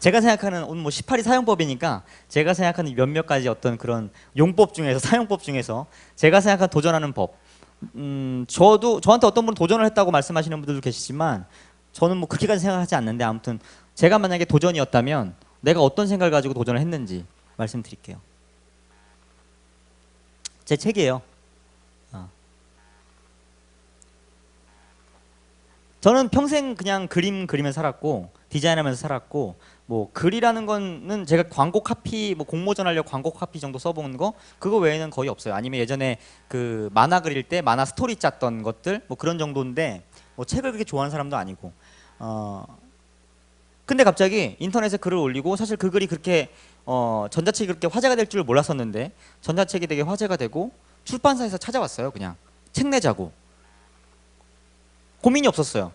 제가 생각하는 오늘 뭐 18이 사용법이니까 제가 생각하는 몇몇 가지 어떤 그런 용법 중에서 사용법 중에서 제가 생각하는 도전하는 법. 저한테 어떤 분은 도전을 했다고 말씀하시는 분들도 계시지만 저는 뭐 그렇게까지 생각하지 않는데 아무튼 제가 만약에 도전이었다면 내가 어떤 생각을 가지고 도전을 했는지 말씀드릴게요. 제 책이에요. 저는 평생 그냥 그림 그리면서 살았고 디자인하면서 살았고 뭐 글이라는 거는 제가 광고 카피 뭐 공모전 하려고 광고 카피 정도 써본 거 그거 외에는 거의 없어요. 아니면 예전에 그 만화 그릴 때 만화 스토리 짰던 것들 뭐 그런 정도인데 뭐 책을 그렇게 좋아하는 사람도 아니고 근데 갑자기 인터넷에 글을 올리고 사실 그 글이 그렇게 전자책이 그렇게 화제가 될 줄 몰랐었는데 전자책이 되게 화제가 되고 출판사에서 찾아왔어요. 그냥 책 내자고. 고민이 없었어요.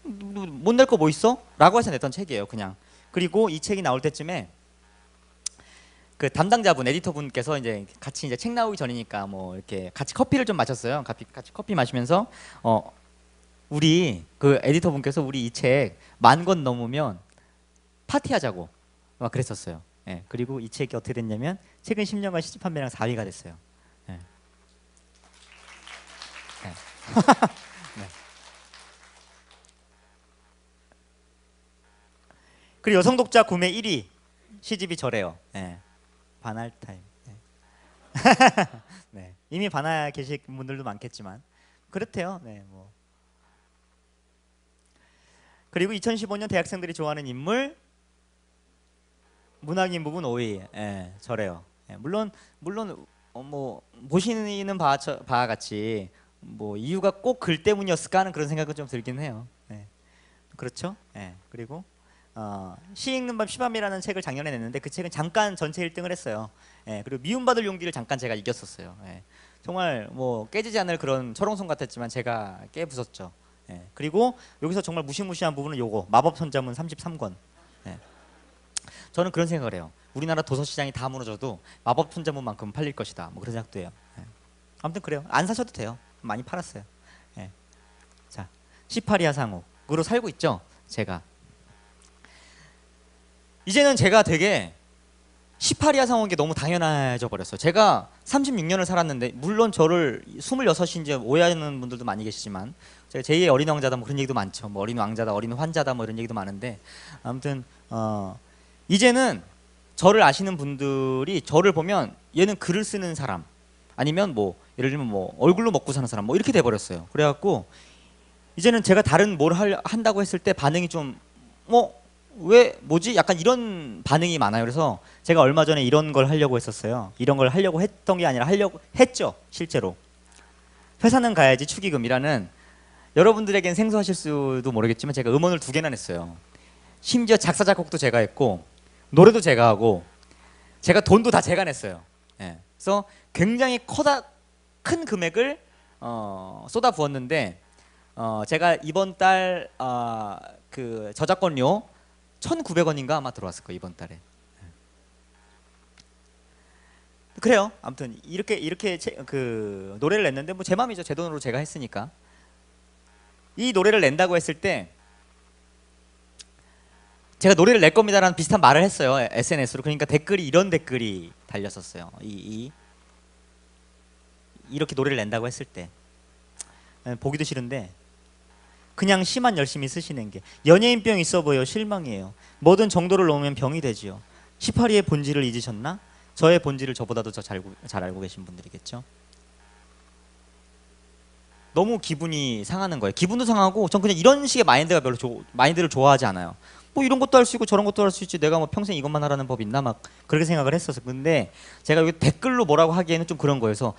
못 낼 거 뭐 있어? 라고 해서 냈던 책이에요. 그냥. 그리고 이 책이 나올 때쯤에 그 담당자분, 에디터분께서 이제 같이 이제 책 나오기 전이니까 뭐 이렇게 같이 커피를 좀 마셨어요. 같이 커피 마시면서 우리 그 에디터분께서 우리 이 책 10,000권 넘으면 파티하자고 막 그랬었어요. 예. 그리고 이 책이 어떻게 됐냐면 최근 10년간 시집 판매량 4위가 됐어요. 예. 예. 네. 그리고 여성 독자 구매 1위 시집이 저래요. 예. 반할 타임. 예. 네. 이미 반하 계신 분들도 많겠지만 그렇대요. 네, 뭐. 그리고 2015년 대학생들이 좋아하는 인물 문학인 부분 5위. 예, 저래요. 예, 물론 뭐 보시는 바와 같이 뭐 이유가 꼭 글 때문이었을까 하는 그런 생각은 좀 들긴 해요. 예. 그렇죠? 예. 그리고 시 읽는 밤 시밤이라는 책을 작년에 냈는데 그 책은 잠깐 전체 1등을 했어요. 예, 그리고 미움받을 용기를 잠깐 제가 이겼었어요. 예, 정말 뭐 깨지지 않을 그런 철옹성 같았지만 제가 깨부쉈죠. 예, 그리고 여기서 정말 무시무시한 부분은 요거 마법천자문 33권. 예, 저는 그런 생각을 해요. 우리나라 도서시장이 다 무너져도 마법천자문만큼 팔릴 것이다. 뭐 그런 생각도 해요. 예. 아무튼 그래요. 안 사셔도 돼요. 많이 팔았어요. 예. 자, 시파리아 상옥으로 살고 있죠. 제가. 이제는 제가 되게 시파리아 상옥이 너무 당연해져 버렸어요. 제가 36년을 살았는데 물론 저를 26인지 오해하는 분들도 많이 계시지만 제가 제2의 어린 왕자다 뭐 그런 얘기도 많죠. 뭐 어린 왕자다, 어린 환자다 뭐 이런 얘기도 많은데 아무튼 이제는 저를 아시는 분들이 저를 보면 얘는 글을 쓰는 사람 아니면 뭐 예를 들면 뭐 얼굴로 먹고 사는 사람 뭐 이렇게 돼 버렸어요. 그래갖고 이제는 제가 다른 뭘 한다고 했을 때 반응이 좀 왜 뭐지? 약간 이런 반응이 많아요. 그래서 제가 얼마 전에 이런 걸 하려고 했었어요. 이런 걸 하려고 했던 게 아니라 하려고 했죠. 실제로. 회사는 가야지 축의금이라는 여러분들에겐 생소하실 수도 모르겠지만 제가 음원을 2개나 냈어요. 심지어 작사 작곡도 제가 했고 노래도 제가 하고 제가 돈도 다 제가 냈어요. 예. 그래서 굉장히 큰 금액을 쏟아 부었는데 제가 이번 달 그 저작권료 1,900원인가 아마 들어왔을 거예요. 이번 달에. 그래요. 아무튼 이렇게 그 노래를 냈는데 뭐 제 맘이죠. 제 돈으로 제가 했으니까. 이 노래를 낸다고 했을 때 제가 노래를 낼 겁니다라는 비슷한 말을 했어요. SNS로. 그러니까 댓글이 이런 댓글이 달렸었어요. 이렇게 노래를 낸다고 했을 때 보기도 싫은데 그냥 시만 열심히 쓰시는 게 연예인병 있어 보여 실망이에요. 뭐든 정도를 넘으면 병이 되지요. 18위의 본질을 잊으셨나? 저의 본질을 저보다도 잘 알고 계신 분들이겠죠. 너무 기분이 상하는 거예요. 기분도 상하고 전 그냥 이런 식의 마인드가 마인드를 좋아하지 않아요. 뭐 이런 것도 할 수 있고 저런 것도 할 수 있지 내가 뭐 평생 이것만 하라는 법 있나 막 그렇게 생각을 했었어요. 근데 제가 여기 댓글로 뭐라고 하기에는 좀 그런 거여서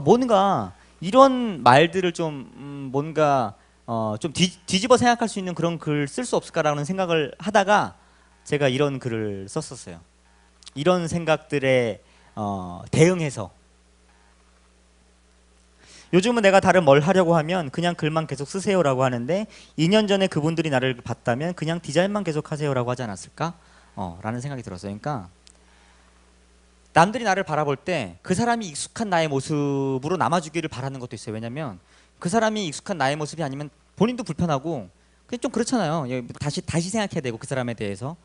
뭔가 이런 말들을 좀 뭔가 좀 뒤집어 생각할 수 있는 그런 글 쓸 수 없을까라는 생각을 하다가 제가 이런 글을 썼었어요. 이런 생각들에 대응해서 요즘은 내가 다른 뭘 하려고 하면 그냥 글만 계속 쓰세요라고 하는데 2년 전에 그분들이 나를 봤다면 그냥 디자인만 계속 하세요라고 하지 않았을까? 라는 생각이 들었어요. 그러니까 남들이 나를 바라볼 때 그 사람이 익숙한 나의 모습으로 남아주기를 바라는 것도 있어요. 왜냐면 그 사람이 익숙한 나의 모습이 아니면 본인도 불편하고 그냥 좀 그렇잖아요. 다시 생각해야 되고 그 사람에 대해서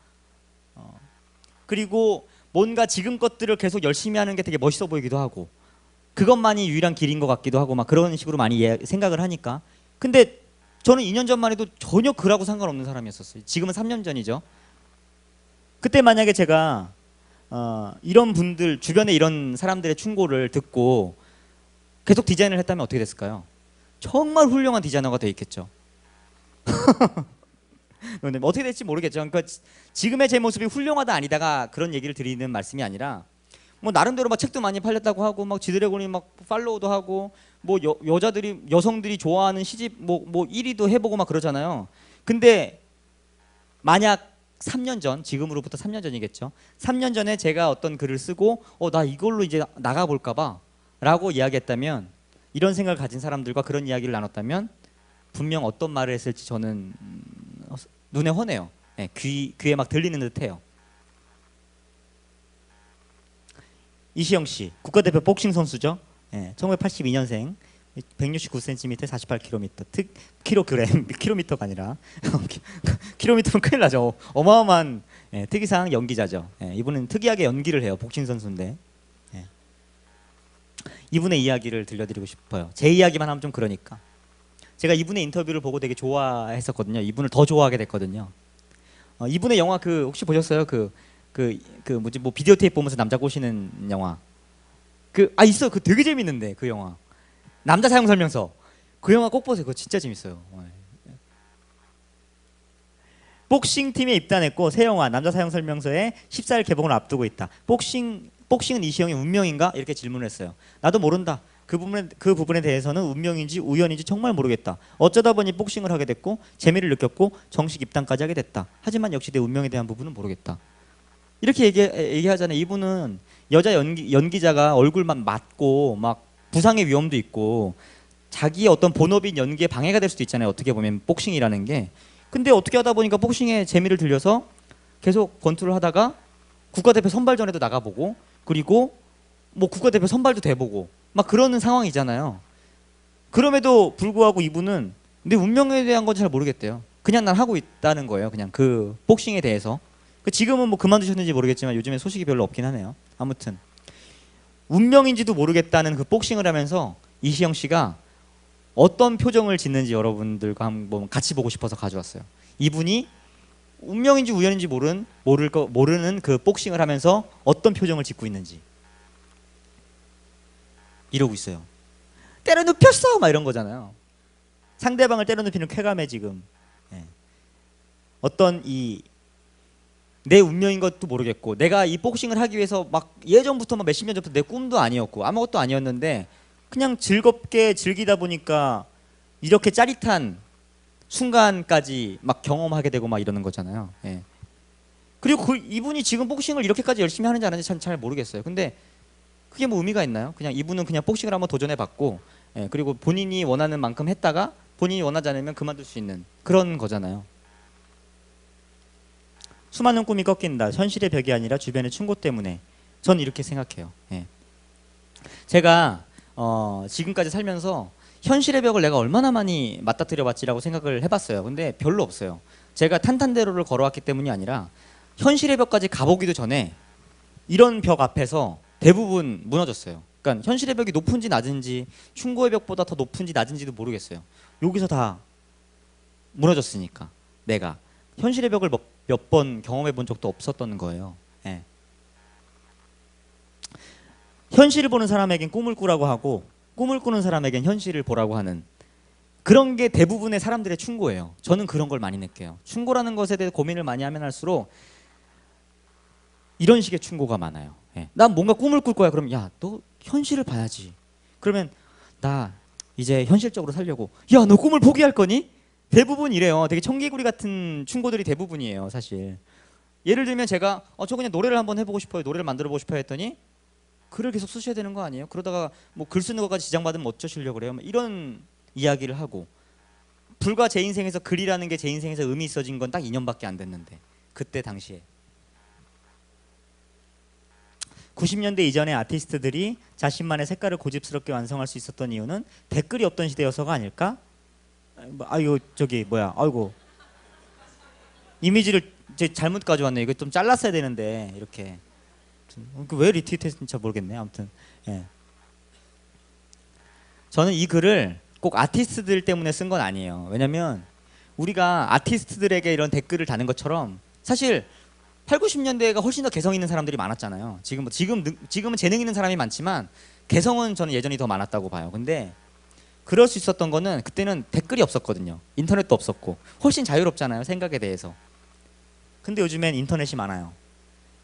그리고 뭔가 지금 것들을 계속 열심히 하는 게 되게 멋있어 보이기도 하고 그것만이 유일한 길인 것 같기도 하고 막 그런 식으로 많이 생각을 하니까. 근데 저는 2년 전만 해도 전혀 그라고 상관없는 사람이었었어요. 지금은 3년 전이죠. 그때 만약에 제가 이런 분들 주변에 이런 사람들의 충고를 듣고 계속 디자인을 했다면 어떻게 됐을까요? 정말 훌륭한 디자이너가 돼 있겠죠. 근데 뭐 어떻게 될지 모르겠죠. 그러니까 지금의 제 모습이 훌륭하다 아니다가 그런 얘기를 드리는 말씀이 아니라 뭐 나름대로 막 책도 많이 팔렸다고 하고 막 지드래곤이 막 팔로우도 하고 뭐 여성들이 좋아하는 시집 뭐 1위도 해보고 막 그러잖아요. 근데 만약 3년 전, 지금으로부터 3년 전이겠죠. 3년 전에 제가 어떤 글을 쓰고 나 이걸로 이제 나가볼까 봐 라고 이야기했다면, 이런 생각을 가진 사람들과 그런 이야기를 나눴다면 분명 어떤 말을 했을지 저는 눈에 훤해요. 네, 귀에 막 들리는 듯해요. 이시영 씨, 국가대표 복싱 선수죠. 네, 1982년생, 169cm, 48km, 킬로미터가 아니라 킬로미터면 큰일 나죠. 어마어마한 특이상 연기자죠. 이분은 특이하게 연기를 해요. 복싱 선수인데 이분의 이야기를 들려드리고 싶어요. 제 이야기만 하면 좀 그러니까. 제가 이분의 인터뷰를 보고 되게 좋아했었거든요. 이분을 더 좋아하게 됐거든요. 이분의 영화 혹시 보셨어요? 뭐지, 뭐 비디오 테이프 보면서 남자 꼬시는 영화. 있어요. 되게 재밌는데 그 영화. 남자 사용 설명서. 그 영화 꼭 보세요. 그거 진짜 재밌어요. 복싱 팀에 입단했고 새 영화 남자 사용 설명서에 14일 개봉을 앞두고 있다. 복싱은 이시영의 운명인가? 이렇게 질문을 했어요. 나도 모른다. 그 부분에 대해서는 운명인지 우연인지 정말 모르겠다. 어쩌다 보니 복싱을 하게 됐고 재미를 느꼈고 정식 입단까지 하게 됐다. 하지만 역시 내 운명에 대한 부분은 모르겠다. 이렇게 얘기하잖아요. 이분은 여자 연기자가 얼굴만 맞고 막 부상의 위험도 있고 자기의 어떤 본업인 연기에 방해가 될 수도 있잖아요. 어떻게 보면 복싱이라는 게. 근데 어떻게 하다 보니까 복싱에 재미를 들려서 계속 권투를 하다가 국가대표 선발전에도 나가보고 그리고 뭐 국가대표 선발도 돼보고 막 그러는 상황이잖아요. 그럼에도 불구하고 이분은 내 운명에 대한 건 잘 모르겠대요. 그냥 난 하고 있다는 거예요. 그냥 그 복싱에 대해서. 지금은 뭐 그만두셨는지 모르겠지만 요즘에 소식이 별로 없긴 하네요. 아무튼 운명인지도 모르겠다는 그 복싱을 하면서 이시영 씨가 어떤 표정을 짓는지 여러분들과 한번 같이 보고 싶어서 가져왔어요. 이분이 운명인지 우연인지 모르는 그 복싱을 하면서 어떤 표정을 짓고 있는지. 이러고 있어요. 때려 눕혔어! 막 이런 거잖아요. 상대방을 때려 눕히는 쾌감에 지금 어떤 내 운명인 것도 모르겠고 내가 이 복싱을 하기 위해서 막 예전부터 막 몇십 년 전부터 내 꿈도 아니었고 아무것도 아니었는데 그냥 즐겁게 즐기다 보니까 이렇게 짜릿한 순간까지 막 경험하게 되고 막 이러는 거잖아요. 그리고 이분이 지금 복싱을 이렇게까지 열심히 하는지 안 하는지 잘 모르겠어요. 근데 그게 뭐 의미가 있나요? 그냥 이분은 그냥 복싱을 한번 도전해 봤고 그리고 본인이 원하는 만큼 했다가 본인이 원하지 않으면 그만둘 수 있는 그런 거잖아요. 수많은 꿈이 꺾인다. 현실의 벽이 아니라 주변의 충고 때문에. 전 이렇게 생각해요. 제가 지금까지 살면서 현실의 벽을 내가 얼마나 많이 맞닥뜨려 봤지라고 생각을 해봤어요. 근데 별로 없어요. 제가 탄탄대로를 걸어왔기 때문이 아니라 현실의 벽까지 가보기도 전에 이런 벽 앞에서 대부분 무너졌어요. 그러니까 현실의 벽이 높은지 낮은지 충고의 벽보다 더 높은지 낮은지도 모르겠어요. 여기서 다 무너졌으니까 내가 현실의 벽을 몇 번 경험해 본 적도 없었던 거예요. 현실을 보는 사람에겐 꿈을 꾸라고 하고 꿈을 꾸는 사람에겐 현실을 보라고 하는 그런 게 대부분의 사람들의 충고예요. 저는 그런 걸 많이 느껴요. 충고라는 것에 대해 고민을 많이 하면 할수록 이런 식의 충고가 많아요. 난 뭔가 꿈을 꿀 거야. 그럼 야, 너 현실을 봐야지. 그러면 나 이제 현실적으로 살려고. 야, 너 꿈을 포기할 거니? 대부분 이래요. 되게 청개구리 같은 충고들이 대부분이에요, 사실. 예를 들면 제가 저 그냥 노래를 한번 해보고 싶어요. 노래를 만들어보고 싶어요 했더니 글을 계속 쓰셔야 되는 거 아니에요? 그러다가 뭐 글 쓰는 것까지 지장받으면 어쩌시려고 그래요? 이런 이야기를 하고 불과 제 인생에서 글이라는 게 제 인생에서 의미 있어진 건 딱 2년밖에 안 됐는데 그때 당시에 90년대 이전의 아티스트들이 자신만의 색깔을 고집스럽게 완성할 수 있었던 이유는 댓글이 없던 시대여서가 아닐까? 아이고 저기 뭐야 아이고 이미지를 이제 잘못 가져왔네. 이거 좀 잘랐어야 되는데 이렇게. 왜 리트윗했는지 잘 모르겠네. 아무튼 예. 저는 이 글을 꼭 아티스트들 때문에 쓴 건 아니에요. 왜냐면 우리가 아티스트들에게 이런 댓글을 다는 것처럼 사실 8, 90년대가 훨씬 더 개성 있는 사람들이 많았잖아요. 지금은 재능 있는 사람이 많지만 개성은 저는 예전이 더 많았다고 봐요. 근데 그럴 수 있었던 거는 그때는 댓글이 없었거든요. 인터넷도 없었고 훨씬 자유롭잖아요. 생각에 대해서. 근데 요즘엔 인터넷이 많아요.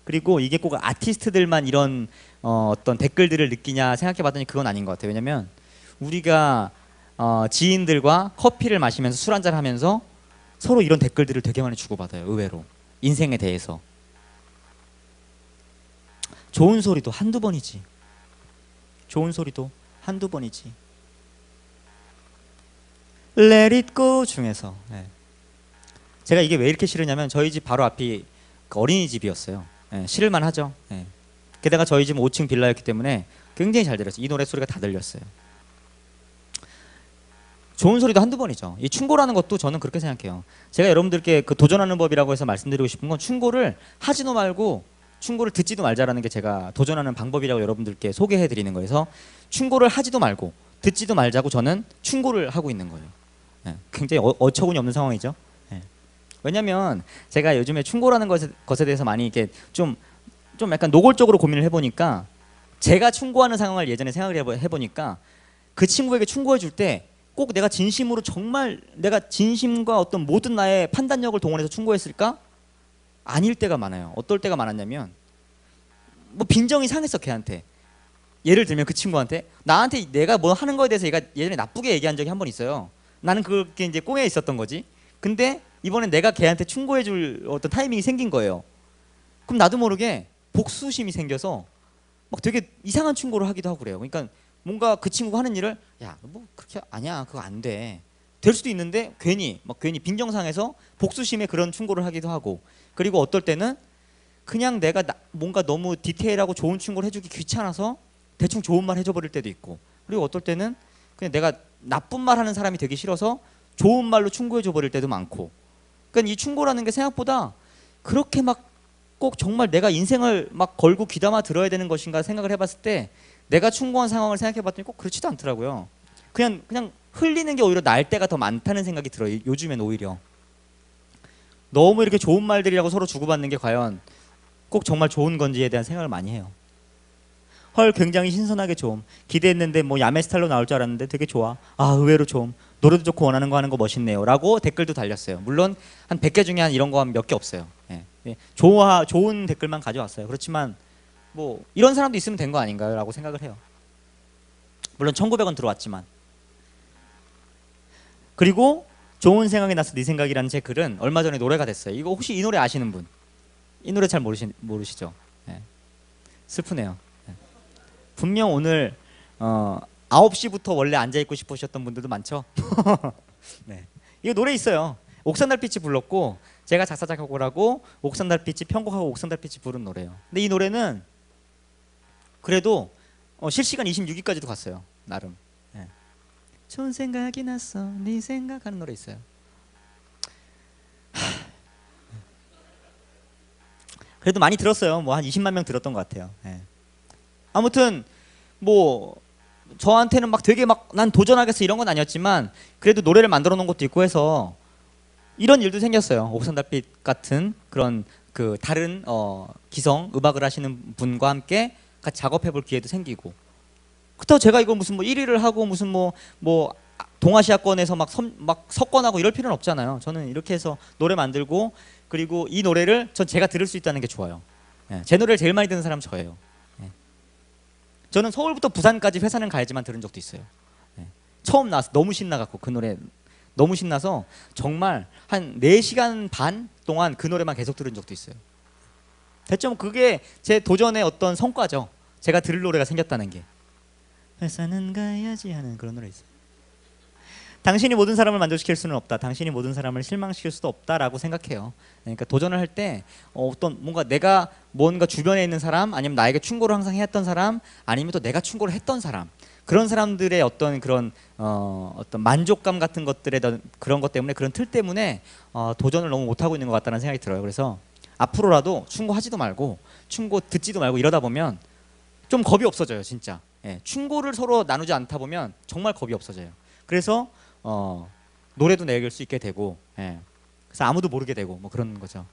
그리고 이게 꼭 아티스트들만 이런 어떤 댓글들을 느끼냐 생각해봤더니 그건 아닌 것 같아요. 왜냐면 우리가 지인들과 커피를 마시면서 술 한잔 하면서 서로 이런 댓글들을 되게 많이 주고받아요. 의외로 인생에 대해서. 좋은 소리도 한두 번이지. 좋은 소리도 한두 번이지. Let it go 중에서 제가 이게 왜 이렇게 싫으냐면 저희 집 바로 앞이 그 어린이집이었어요. 싫을만 하죠. 게다가 저희 집은 5층 빌라였기 때문에 굉장히 잘 들렸어요. 이 노래 소리가 다 들렸어요. 좋은 소리도 한두 번이죠. 이 충고라는 것도 저는 그렇게 생각해요. 제가 여러분들께 그 도전하는 법이라고 해서 말씀드리고 싶은 건 충고를 하지도 말고 충고를 듣지도 말자라는 게 제가 도전하는 방법이라고 여러분들께 소개해 드리는 거여서 충고를 하지도 말고 듣지도 말자고 저는 충고를 하고 있는 거예요. 굉장히 어처구니 없는 상황이죠. 왜냐면 제가 요즘에 충고라는 것에 대해서 많이 이렇게 좀 약간 노골적으로 고민을 해보니까 제가 충고하는 상황을 예전에 생각을 해보니까 그 친구에게 충고해 줄 때 꼭 내가 진심으로 정말 내가 진심과 어떤 모든 나의 판단력을 동원해서 충고했을까? 아닐 때가 많아요. 어떨 때가 많았냐면 뭐 빈정이 상했어 걔한테. 예를 들면 그 친구한테 나한테 내가 뭐 하는 거에 대해서 얘가 예전에 나쁘게 얘기한 적이 한 번 있어요. 나는 그게 이제 꽁에 있었던 거지. 근데 이번엔 내가 걔한테 충고해 줄 어떤 타이밍이 생긴 거예요. 그럼 나도 모르게 복수심이 생겨서 막 되게 이상한 충고를 하기도 하고 그래요. 그러니까 뭔가 그 친구가 하는 일을 야, 뭐 그렇게 아니야. 그거 안 돼. 될 수도 있는데 괜히 빈정상해서 복수심에 그런 충고를 하기도 하고 그리고 어떨 때는 그냥 내가 뭔가 너무 디테일하고 좋은 충고를 해주기 귀찮아서 대충 좋은 말 해줘 버릴 때도 있고 그리고 어떨 때는 그냥 내가 나쁜 말 하는 사람이 되기 싫어서 좋은 말로 충고해 줘 버릴 때도 많고 그러니까 이 충고라는 게 생각보다 그렇게 막 꼭 정말 내가 인생을 막 걸고 귀담아 들어야 되는 것인가 생각을 해봤을 때 내가 충고한 상황을 생각해봤더니 꼭 그렇지도 않더라고요. 그냥 흘리는 게 오히려 나을 때가 더 많다는 생각이 들어요. 요즘엔 오히려 너무 이렇게 좋은 말들이라고 서로 주고받는 게 과연 꼭 정말 좋은 건지에 대한 생각을 많이 해요. 헐 굉장히 신선하게 좋음. 기대했는데 뭐 야매 스타일로 나올 줄 알았는데 되게 좋아. 아 의외로 좋음. 노래도 좋고 원하는 거 하는 거 멋있네요. 라고 댓글도 달렸어요. 물론 한 100개 중에 한 이런 거 한 몇 개 없어요. 좋은 댓글만 가져왔어요. 그렇지만 뭐 이런 사람도 있으면 된 거 아닌가요? 라고 생각을 해요. 물론 1900원 들어왔지만. 그리고 좋은 생각이 나서 네 생각이라는 제 글은 얼마 전에 노래가 됐어요. 이거 혹시 이 노래 아시는 분? 이 노래 잘 모르시죠? 슬프네요. 분명 오늘 9시부터 원래 앉아있고 싶으셨던 분들도 많죠? 이거 노래 있어요. 옥산달빛이 불렀고 제가 작사 작곡을 하고 옥산달빛이 편곡하고 옥산달빛이 부른 노래예요. 근데 이 노래는 그래도 실시간 26위까지도 갔어요. 나름. 좋은 생각이 났어 네 생각하는 노래 있어요. 그래도 많이 들었어요. 뭐 한 20만 명 들었던 것 같아요. 아무튼 뭐 저한테는 막 되게 막 난 도전하겠어 이런 건 아니었지만 그래도 노래를 만들어 놓은 것도 있고 해서 이런 일도 생겼어요. 옥산달빛 같은 그런 그 다른 기성 음악을 하시는 분과 함께 같이 작업해 볼 기회도 생기고 그렇다고 제가 이거 무슨 뭐 1위를 하고 무슨 뭐 동아시아권에서 막 석권하고 이럴 필요는 없잖아요. 저는 이렇게 해서 노래 만들고 그리고 이 노래를 제가 들을 수 있다는 게 좋아요. 제 노래를 제일 많이 듣는 사람 저예요. 저는 서울부터 부산까지 회사는 가야지만 들은 적도 있어요. 처음 나와서 너무 신나갖고 그 노래 너무 신나서 정말 한 4시간 반 동안 그 노래만 계속 들은 적도 있어요. 대충 그게 제 도전의 어떤 성과죠. 제가 들을 노래가 생겼다는 게. 회사는 가야지 하는 그런 노래 있어요. 당신이 모든 사람을 만족시킬 수는 없다. 당신이 모든 사람을 실망시킬 수도 없다라고 생각해요. 그러니까 도전을 할 때 어떤 뭔가 내가 주변에 있는 사람 아니면 나에게 충고를 항상 했던 사람 아니면 또 내가 충고를 했던 사람 그런 사람들의 어떤 그런 어떤 만족감 같은 것들에 그런 것 때문에 그런 틀 때문에 도전을 너무 못 하고 있는 것 같다는 생각이 들어요. 그래서 앞으로라도 충고하지도 말고 충고 듣지도 말고 이러다 보면 좀 겁이 없어져요, 진짜. 예, 충고를 서로 나누지 않다 보면 정말 겁이 없어져요. 그래서 노래도 내길 수 있게 되고, 예, 그래서 아무도 모르게 되고 뭐 그런 거죠.